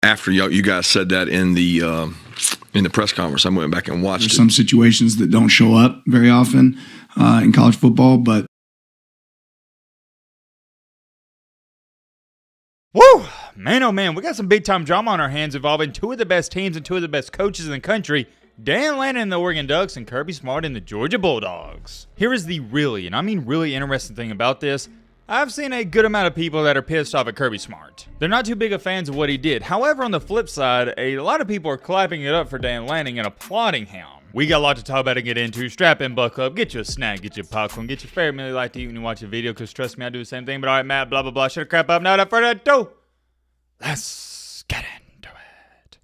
After you guys said that in the press conference, I went back and watched There's it. some situations that don't show up very often in college football, but woo! Man, oh man, we got some big-time drama on our hands involving two of the best teams and two of the best coaches in the country, Dan Lanning and the Oregon Ducks and Kirby Smart and the Georgia Bulldogs. Here is the really, and I mean really interesting thing about this. I've seen a good amount of people that are pissed off at Kirby Smart. They're not too big of fans of what he did. However, on the flip side, a lot of people are clapping it up for Dan Lanning and applauding him. We got a lot to talk about and get into. Strap in, buckle up, get you a snack, get you a popcorn, get your favorite meal you like to eat when you watch a video, because trust me, I do the same thing. But all right, Matt, blah, blah, blah, shut the crap up. Now, without further ado, let's get into it.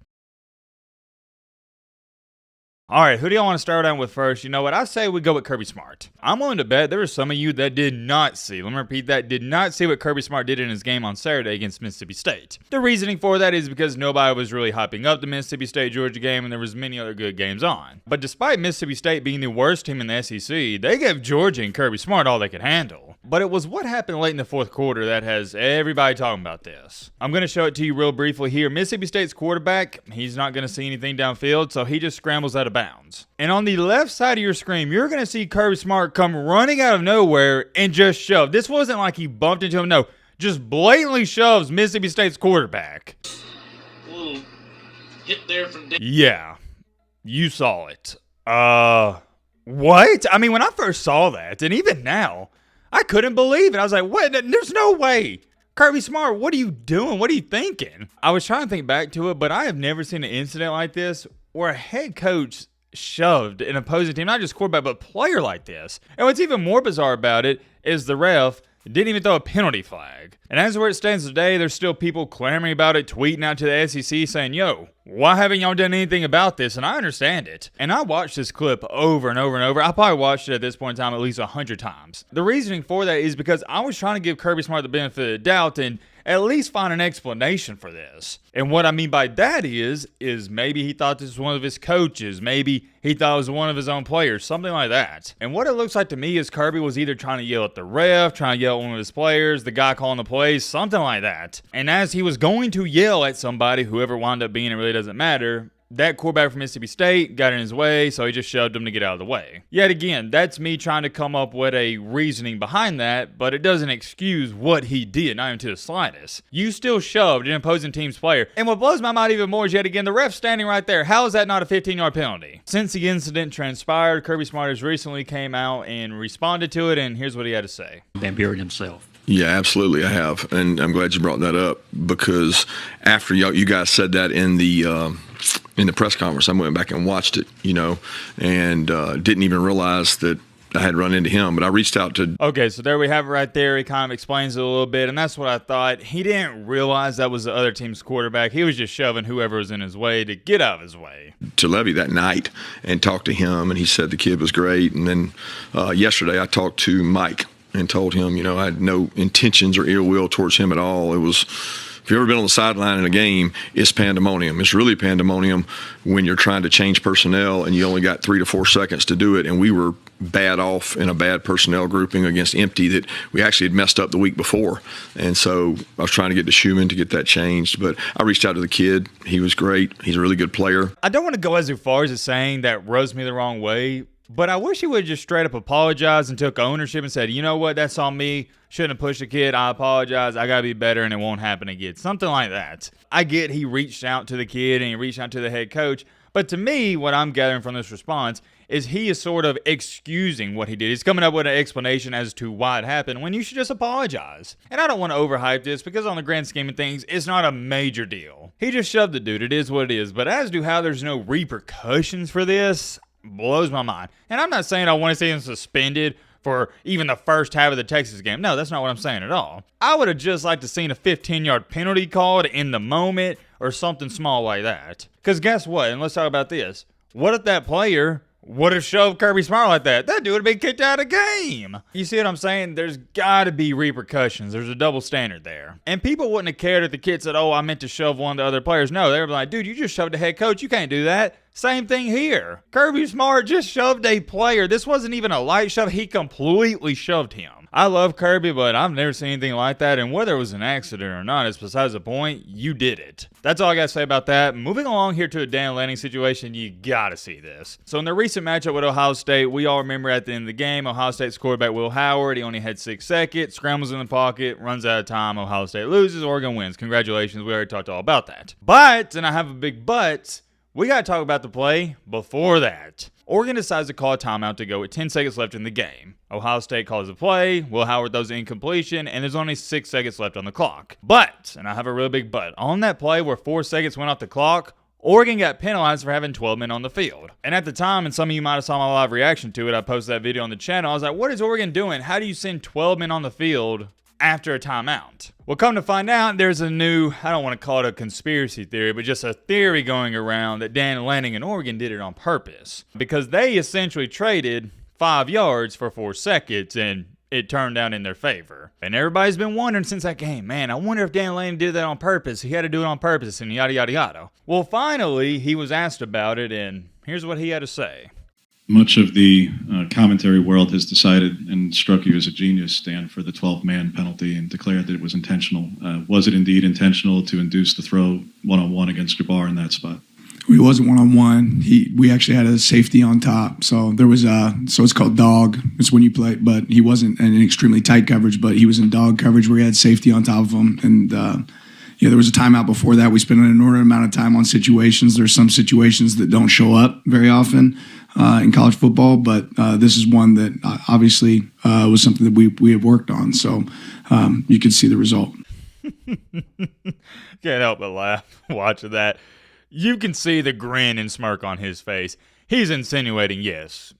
All right, who do y'all want to start out with first? You know what? I say we go with Kirby Smart. I'm willing to bet there were some of you that did not see, let me repeat that, did not see what Kirby Smart did in his game on Saturday against Mississippi State. The reasoning for that is because nobody was really hyping up the Mississippi State-Georgia game, and there was many other good games on. But despite Mississippi State being the worst team in the SEC, they gave Georgia and Kirby Smart all they could handle. But it was what happened late in the fourth quarter that has everybody talking about this. I'm going to show it to you real briefly here. Mississippi State's quarterback, he's not going to see anything downfield, so he just scrambles out of bounds. And on the left side of your screen, you're going to see Kirby Smart come running out of nowhere and just shove. This wasn't like he bumped into him. No, just blatantly shoves Mississippi State's quarterback. A little hit there from Yeah, you saw it. What? I mean, when I first saw that, and even now, I couldn't believe it. I was like, what? There's no way. Kirby Smart, what are you doing? What are you thinking? I was trying to think back to it, but I have never seen an incident like this where a head coach shoved an opposing team, not just quarterback, but player like this. And what's even more bizarre about it is the ref didn't even throw a penalty flag. And as where it stands today, there's still people clamoring about it, tweeting out to the SEC saying, yo, why haven't y'all done anything about this? And I understand it. And I watched this clip over and over and over. I probably watched it at this point in time at least 100 times. The reasoning for that is because I was trying to give Kirby Smart the benefit of the doubt and at least find an explanation for this. And what I mean by that is maybe he thought this was one of his coaches. Maybe he thought it was one of his own players, something like that. And what it looks like to me is Kirby was either trying to yell at the ref, trying to yell at one of his players, the guy calling the plays, something like that. And as he was going to yell at somebody, whoever wound up being, it really doesn't matter, that quarterback from Mississippi State got in his way, so he just shoved him to get out of the way. Yet again, that's me trying to come up with a reasoning behind that, but it doesn't excuse what he did, not even to the slightest. You still shoved an opposing team's player. And what blows my mind even more is, yet again, the ref standing right there. How is that not a 15-yard penalty? Since the incident transpired, Kirby Smart has recently came out and responded to it, and here's what he had to say. Van Buren himself. Yeah, absolutely, I have, and I'm glad you brought that up, because after you guys said that in the press conference, I went back and watched it, and didn't even realize that I had run into him, but I reached out to... Okay, so there we have it right there. He kind of explains it a little bit, and that's what I thought. He didn't realize that was the other team's quarterback. He was just shoving whoever was in his way to get out of his way. To Levy that night and talked to him, and he said the kid was great. And then yesterday I talked to Mike and told him, I had no intentions or ill will towards him at all. It was... If you've ever been on the sideline in a game, it's pandemonium. It's really pandemonium when you're trying to change personnel and you only got 3 to 4 seconds to do it. And we were bad off in a bad personnel grouping against empty that we actually had messed up the week before. And so I was trying to get to Schumann to get that changed. But I reached out to the kid. He was great. He's a really good player. I don't want to go as far as saying that rubs me the wrong way, but I wish he would have just straight up apologized and took ownership and said, you know what, that's on me. Shouldn't have pushed the kid. I apologize. I got to be better and it won't happen again. Something like that. I get he reached out to the kid and he reached out to the head coach. But to me, what I'm gathering from this response is he is sort of excusing what he did. He's coming up with an explanation as to why it happened when you should just apologize. And I don't want to overhype this because on the grand scheme of things, it's not a major deal. He just shoved the dude. It is what it is. But as to how there's no repercussions for this, blows my mind. And I'm not saying I want to see him suspended for even the first half of the Texas game. No, that's not what I'm saying at all. I would have just liked to seen a 15-yard penalty called in the moment or something small like that. Because guess what? And let's talk about this. What if that player would have shoved Kirby Smart like that? That dude would have been kicked out of the game. You see what I'm saying? There's got to be repercussions. There's a double standard there. And people wouldn't have cared if the kid said, oh, I meant to shove one of the other players. No, they were like, dude, you just shoved the head coach. You can't do that. Same thing here. Kirby Smart just shoved a player. This wasn't even a light shove. He completely shoved him. I love Kirby, but I've never seen anything like that. And whether it was an accident or not, it's besides the point. You did it. That's all I got to say about that. Moving along here to a Dan Lanning situation, you got to see this. So in the recent matchup with Ohio State, we all remember at the end of the game, Ohio State's quarterback Will Howard, he only had 6 seconds, scrambles in the pocket, runs out of time, Ohio State loses, Oregon wins. Congratulations, we already talked all about that. But, and I have a big but, we got to talk about the play before that. Oregon decides to call a timeout to go with 10 seconds left in the game. Ohio State calls the play, Will Howard throws an incompletion, and there's only 6 seconds left on the clock. But, and I have a real big but, on that play where 4 seconds went off the clock, Oregon got penalized for having 12 men on the field. And at the time, and some of you might have saw my live reaction to it, I posted that video on the channel, I was like, what is Oregon doing? How do you send 12 men on the field after a timeout? Well, come to find out, there's a new, I don't want to call it a conspiracy theory, but just a theory going around that Dan Lanning and Oregon did it on purpose. Because they essentially traded 5 yards for 4 seconds, and it turned out in their favor. And everybody's been wondering since that game, man, I wonder if Dan Lanning did that on purpose. He had to do it on purpose, and yada, yada, yada. Well, finally, he was asked about it, and here's what he had to say. Much of the commentary world has decided and struck you as a genius, Dan, for the 12-man penalty and declared that it was intentional. Was it indeed intentional to induce the throw one-on-one against Jabbar in that spot? He wasn't one-on-one. We actually had a safety on top. So there was so it's called dog. It's when you play, but he wasn't in extremely tight coverage, but he was in dog coverage where he had safety on top of him. And there was a timeout before that. We spent an inordinate amount of time on situations. There's some situations that don't show up very often in college football, but this is one that obviously was something that we had worked on. So you could see the result. Can't help but laugh watching that. You can see the grin and smirk on his face. He's insinuating, yes,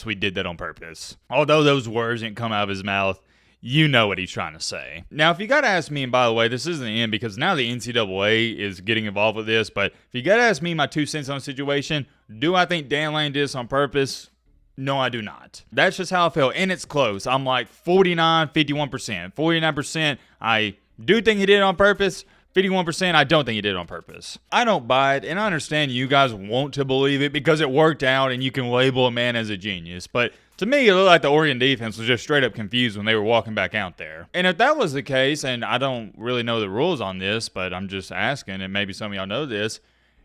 we did that on purpose. Although those words didn't come out of his mouth, you know what he's trying to say. Now, if you got to ask me, and by the way, this isn't the end because now the NCAA is getting involved with this, but if you got to ask me my 2 cents on the situation, do I think Dan Lanning did this on purpose? No, I do not. That's just how I feel, and it's close. I'm like 49, 51%. 49%, I do think he did it on purpose. 51%, I don't think he did it on purpose. I don't buy it, and I understand you guys want to believe it because it worked out and you can label a man as a genius. But to me, it looked like the Oregon defense was just straight up confused when they were walking back out there. And if that was the case, and I don't really know the rules on this, but I'm just asking, and maybe some of y'all know this,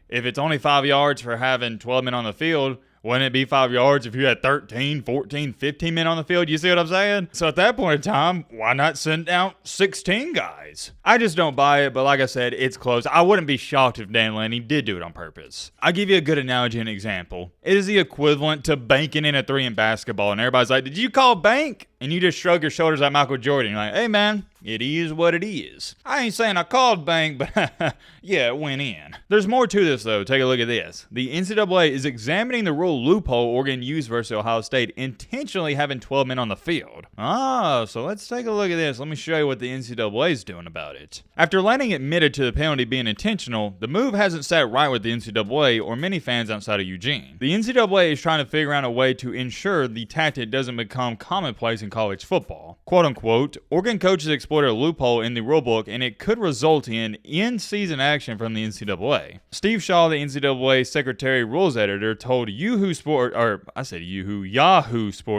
if it's only 5 yards for having 12 men on the field, wouldn't it be 5 yards if you had 13, 14, 15 men on the field? You see what I'm saying? So at that point in time, why not send out 16 guys? I just don't buy it, but like I said, it's close. I wouldn't be shocked if Dan Lanning did do it on purpose. I'll give you a good analogy and example. It is the equivalent to banking in a 3 in basketball, and everybody's like, did you call bank? And you just shrug your shoulders like Michael Jordan. You're like, hey man, it is what it is. I ain't saying I called bank, but yeah, it went in. There's more to this though. Take a look at this. The NCAA is examining the rule loophole Oregon used versus Ohio State, intentionally having 12 men on the field. So let's take a look at this. Let me show you what the NCAA is doing about it. After Lanning admitted to the penalty being intentional, the move hasn't sat right with the NCAA or many fans outside of Eugene. The NCAA is trying to figure out a way to ensure the tactic doesn't become commonplace in college football. Quote unquote, Oregon coaches exploited a loophole in the rulebook and it could result in in-season action from the NCAA. Steve Shaw, the NCAA secretary rules editor, told Yahoo Sports,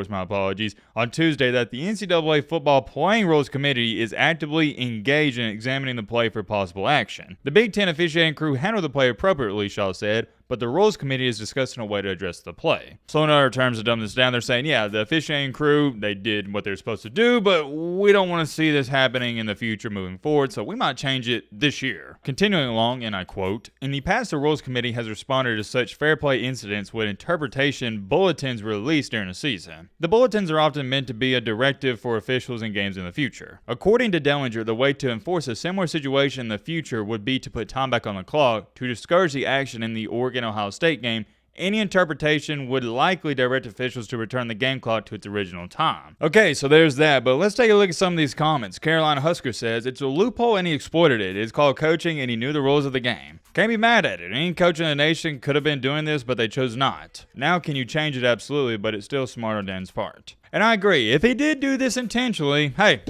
my apologies, on Tuesday that the NCAA football playing rules committee is actively engaged in examining the play for possible action. The Big Ten officiating crew handled the play appropriately, Shaw said, but the rules committee is discussing a way to address the play. So in other terms, to dumb this down, they're saying, yeah, the officiating crew, they did what they're supposed to do, but we don't want to see this happening in the future moving forward, so we might change it this year. Continuing along, and I quote, in the past, the rules committee has responded to such fair play incidents with interpretation bulletins released during the season. The bulletins are often meant to be a directive for officials in games in the future. According to Dellinger, the way to enforce a similar situation in the future would be to put time back on the clock to discourage the action in the Oregon-Ohio State game. Any interpretation would likely direct officials to return the game clock to its original time. Okay, so there's that, but let's take a look at some of these comments. Carolina Husker says, it's a loophole and he exploited it. It's called coaching and he knew the rules of the game. Can't be mad at it. Any coach in the nation could have been doing this, but they chose not. Now can you change it? Absolutely, but it's still smart on Dan's part. And I agree, if he did do this intentionally, hey,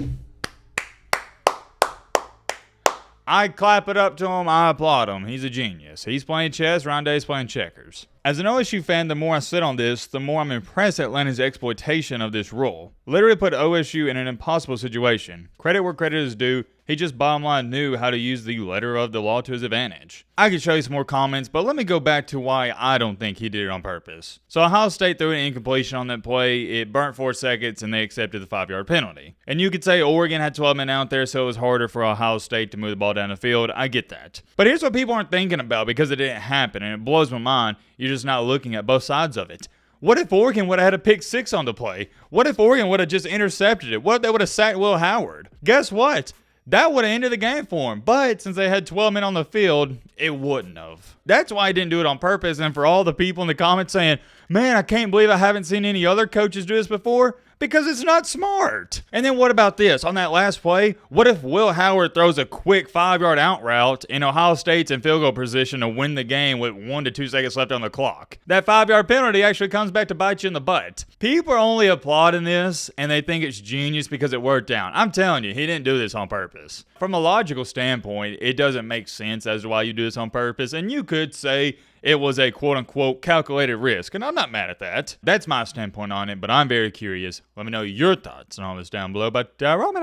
I clap it up to him. I applaud him. He's a genius. He's playing chess. Rondé's playing checkers. As an OSU fan, the more I sit on this, the more I'm impressed at Lanning's exploitation of this rule. Literally put OSU in an impossible situation. Credit where credit is due, he just bottom line knew how to use the letter of the law to his advantage. I could show you some more comments, but let me go back to why I don't think he did it on purpose. So Ohio State threw an incompletion on that play, it burnt 4 seconds, and they accepted the 5-yard penalty. And you could say Oregon had 12 men out there, so it was harder for Ohio State to move the ball down the field. I get that. But here's what people aren't thinking about because it didn't happen, and it blows my mind. You're just not looking at both sides of it. What if Oregon would have had a pick 6 on the play? What if Oregon would have just intercepted it? What if they would have sacked Will Howard? Guess what? That would have ended the game for him. But since they had 12 men on the field, it wouldn't have. That's why he didn't do it on purpose. And for all the people in the comments saying, man, I can't believe I haven't seen any other coaches do this before, because it's not smart. And then what about this? On that last play, what if Will Howard throws a quick 5-yard out route and Ohio State's in field goal position to win the game with 1 to 2 seconds left on the clock? That 5-yard penalty actually comes back to bite you in the butt. People are only applauding this and they think it's genius because it worked out. I'm telling you, he didn't do this on purpose. From a logical standpoint, it doesn't make sense as to why you do this on purpose. And you could say it was a quote-unquote calculated risk, and I'm not mad at that. That's my standpoint on it, but I'm very curious. Let me know your thoughts on all this down below. But Roman.